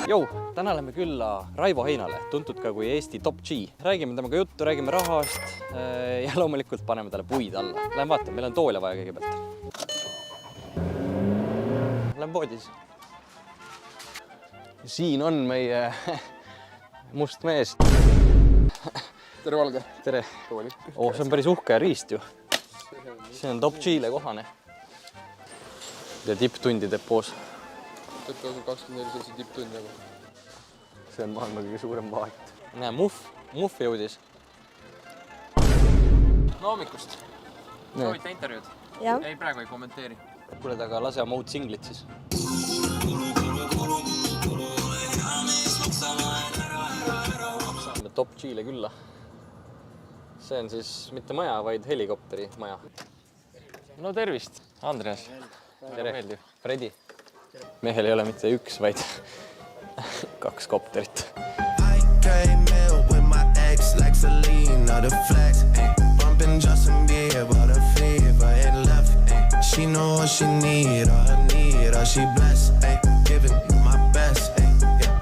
Jou, täna lähme külla Raivo Heinale, tuntud ka kui Eesti Top G. Räägime temaga juttu, räägime rahast ja loomulikult paneme talle puid alla. Lähme vaatame, meil on toole vaja kõigepealt. Lähme poodis. Siin on meie must mees. Tere, Valge. Tere. See on päris uhke riist ju. See on Top G-le kohane. Ja tipptundi depoos. Võtta 24 tipptundi nagu. See on maailma kõige suurem vaat. Näe, muff jõudis. No hommikust. Soovite intervjuud? Jah. Ei, praegu ei kommenteeri. Kuule, aga lase oma uut singlit siis. Top G-le külla. See on siis mitte maja, vaid helikopteri maja. No tervist, Andreas. Tere, Fredi. Mehel ei ole mitte üks, vaid 2 kopterit.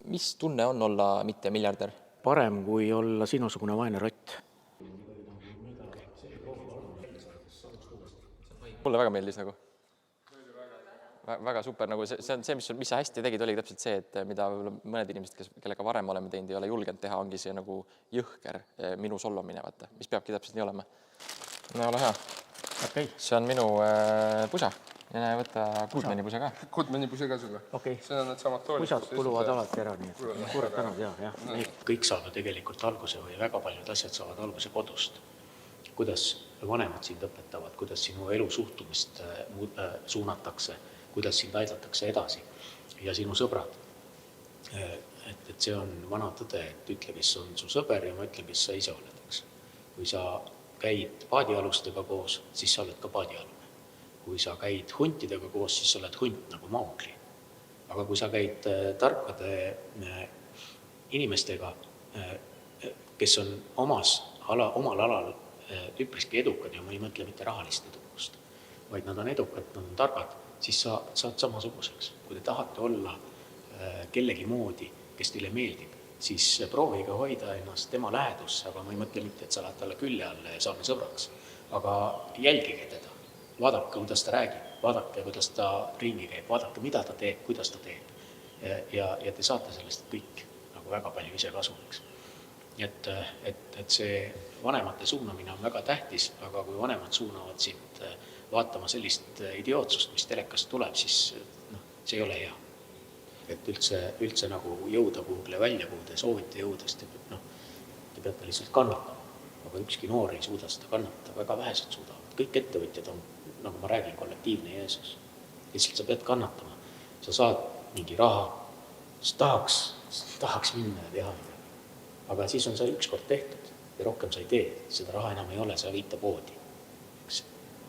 Mis tunne on olla mitte miljardär? Parem kui olla sinusugune vaene rott. Mulle väga meeldis nagu. Väga super, nagu see on see, mis sa hästi tegid, oli täpselt see, et mida mõned inimesed, kellega varem oleme teinud, ei ole julgenud teha, ongi see nagu jõhker minu solvamine, vaata, mis peabki täpselt nii olema. No ole hea. Okay. See on minu pusa. Ja näe, võtta Goodmani pusa ka. Goodmani pusa ka sulle. Okay. See on need samad toolid. Pusad kuluvad alati ära, nii et suured tänud, jah. Kõik saavad tegelikult alguse või väga paljud asjad saavad alguse kodust. Kuidas vanemad sind õpetavad, kuidas sinu elu suhtumist suunatakse, kuidas sind aidatakse edasi ja sinu sõbrad. Et see on vana tõde, et ütle, kes on su sõber ja ma ütlen, kes sa ise oled. Eks. Kui sa käid paadialustega koos, siis sa oled ka paadialune. Kui sa käid huntidega koos, siis sa oled hunt nagu Maugli. Aga kui sa käid tarkade inimestega, kes on omal alal üpriski edukad ja ma ei mõtle mitte rahalist edukust, vaid nad on edukad, nad on targad, siis sa saad samasuguseks. Kui te tahate olla kellegi moodi, kes teile meeldib, siis proovige hoida ennast tema lähedusse, aga ma ei mõtle mitte, et sa lähed talle külje alla ja saame sõbraks. Aga jälgige teda, vaadake, kuidas ta räägib, vaadake, kuidas ta ringi käib, vaadake, mida ta teeb, kuidas ta teeb. Ja te saate sellest kõik nagu väga palju ise kasuliks. Et see vanemate suunamine on väga tähtis, aga kui vanemad suunavad sind vaatama sellist idiootsust, mis telekast tuleb, siis see ei ole hea. Et üldse nagu jõuda kuhugile välja, kuhu te soovite jõuda, siis te peate lihtsalt kannatama. Aga ükski noor ei suuda seda kannata, väga vähesed suudavad. Kõik ettevõtjad on, nagu ma räägin, kollektiivne Jeesus. Lihtsalt sa pead kannatama. Sa saad mingi raha, tahaks minna ja teha midagi. Aga siis on see ükskord tehtud ja rohkem sa ei tee. Seda raha enam ei ole, sa viita poodi.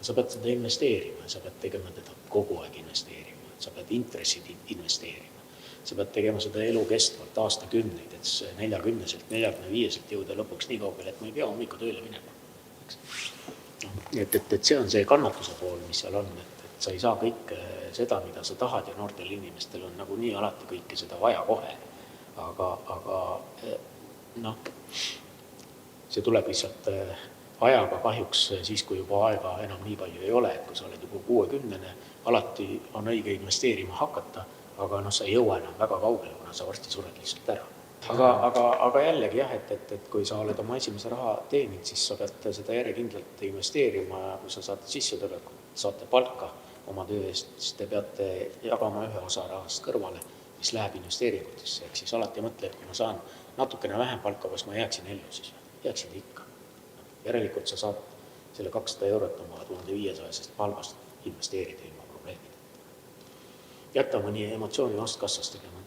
Sa pead seda investeerima, sa pead tegema teda kogu aeg investeerima. Sa pead intressid investeerima. Sa pead tegema seda elu kestvalt aastakümneid, et 40-selt, 45-selt jõuda lõpuks nii kaugele, et ma ei pea hommikul tööle minema. Et see on see kannatuse pool, mis seal on, et sa ei saa kõike seda, mida sa tahad ja noortel inimestel on nagu nii alati kõike seda vaja kohe. Aga see tuleb lihtsalt ajaga kahjuks siis, kui juba aega enam nii palju ei ole, et kui sa oled juba 60, alati on õige investeerima hakata, aga sa ei jõua enam väga kaugele, kuna sa varsti sured lihtsalt ära. Aga jällegi jah, et kui sa oled oma esimese raha teeninud, siis sa pead seda järjekindlalt investeerima ja kui sa saad sissetulekut, saate palka oma töö eest, siis te peate jagama ühe osa rahast kõrvale, mis läheb investeeringutesse. Ehk siis alati mõtle, et kui ma saan natukene vähem palka, kas ma jääksin ellu, siis jääksin ikka. Järelikult sa saad selle 200 eurot oma 1500 palgast investeerida ilma probleemida. Jätta mõni emotsiooni vastkassast tegema.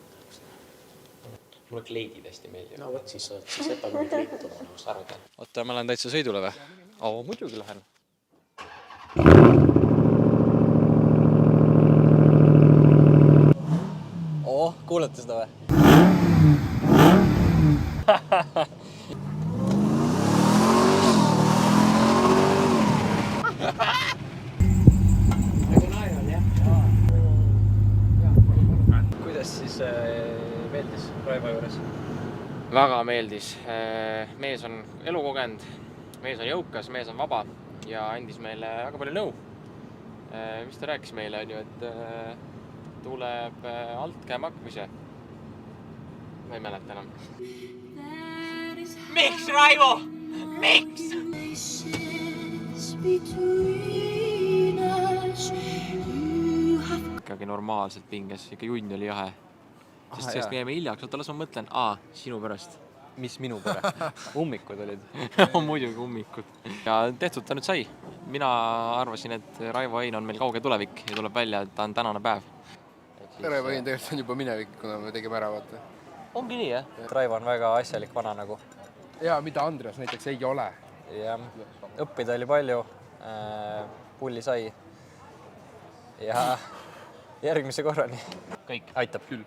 Mulle kleidid hästi meeldib. No võt, siis jätta mõni kleidid oma vastu. Arvutan. Oota, ma lähen täitsa sõidule või? Muidugi lähen. Kuulete seda või? Kuidas siis meeldis Raivo juures? Väga meeldis. Mees on elukogenud, mees on jõukas, mees on vaba ja andis meile väga palju nõu. Mis ta rääkis meile, on ju, et tuleb altkäemakmise. Ma ei mäleta enam. Miks, Raivo? Miks? Ikkagi normaalselt pinges, ikka junn oli jahe. Sest sellest me jäime hiljaks, oota, las ma mõtlen, sinu pärast. Mis minu pärast? Ummikud olid. Muidugi ummikud. Ja tehtud ta nüüd sai. Mina arvasin, et Raivo Hein on meil kauge tulevik ja tuleb välja, et ta on tänane päev. Raivo Hein tegelikult on juba minevik, kuna me tegime ära, vaata. Ongi nii, jah? Raivo on väga asjalik vana nagu. Ja mida Andres näiteks ei ole. Ja õppida oli palju, pulli sai ja järgmise korrani. Kõik. Aitab küll.